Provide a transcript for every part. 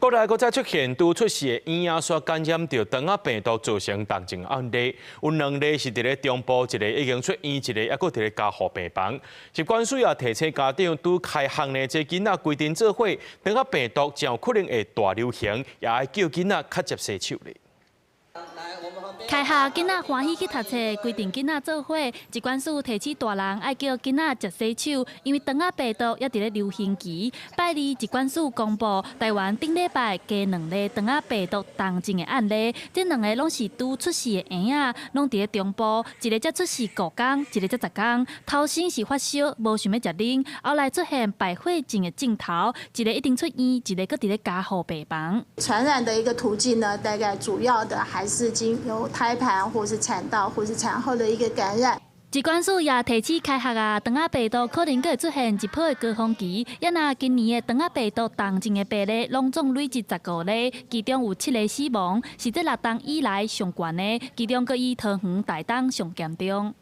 国内再出现拄出事的婴儿所感染着肠仔病毒造成重症案例，有2例是伫咧中部，一个已经出院，一个还佫伫咧加护病房。疾管署也提醒家长，拄开学的这囡仔规定做伙，肠仔病毒真有可能会大流行，也爱叫囡仔较接洗手咧。 开学囡仔欢喜去读册，规定囡仔做伙。疾管署提醒大人爱叫囡仔接洗手，因为肠仔病毒也伫咧流行期。拜二，疾管署公布台湾顶礼拜加2例肠仔病毒重症的案例，这2个拢是拄出世的婴仔，拢伫咧中部，一个才出世5天，一个才10天。头先是发烧，无想要食奶，后来出现败血症的症头，一个一定出院，一个佫伫咧加护病房。传染的一个途径呢，大概主要的还是经由胎盘或是产道或是产后的一个感染。疾管署也提醒开学啊，肠仔病毒可能会出现一波的高峰期。也那今年的肠仔病毒重症的病例拢总累积15例，其中有7例死亡，是这6冬以来上悬的，其中佫以桃园、台东上严重。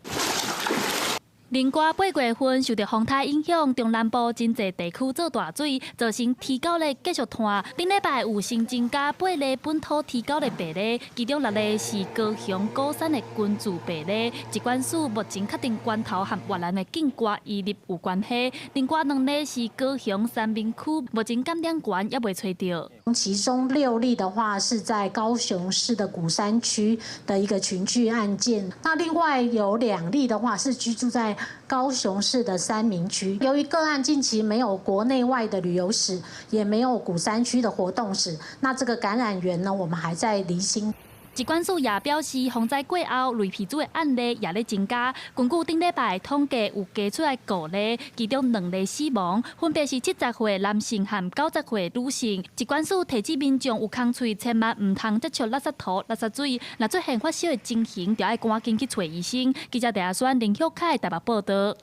林瓜8月份受到风台影响，中南部真侪地区做大水，造成天狗类继续断。顶礼拜有新增加8例本土天狗类病例，其中6例是高雄鼓山的群聚病例。疾管署目前确定源头和越南的境瓜疑虑有关系。另外2例是高雄三明区，目前感染源也未找到。其中6例的话是在高雄市的鼓山区的一个群聚案件，那另外有2例的话是居住在 高雄市的三民区，由于个案近期没有国内外的旅游史，也没有鼓山区的活动史，那这个感染源呢，我们还在厘清。 疾管署也表示，洪灾过后，类鼻祖的案例也在增加。根据顶礼拜统计，有加出来5例，其中2例死亡，分别是70岁男性和90岁女性。疾管署提醒民众有空喙，千万唔通接触垃圾土、垃圾水，若出现发烧的情形，就要赶紧去找医生。记者陈亚轩、林秀凯台北报道。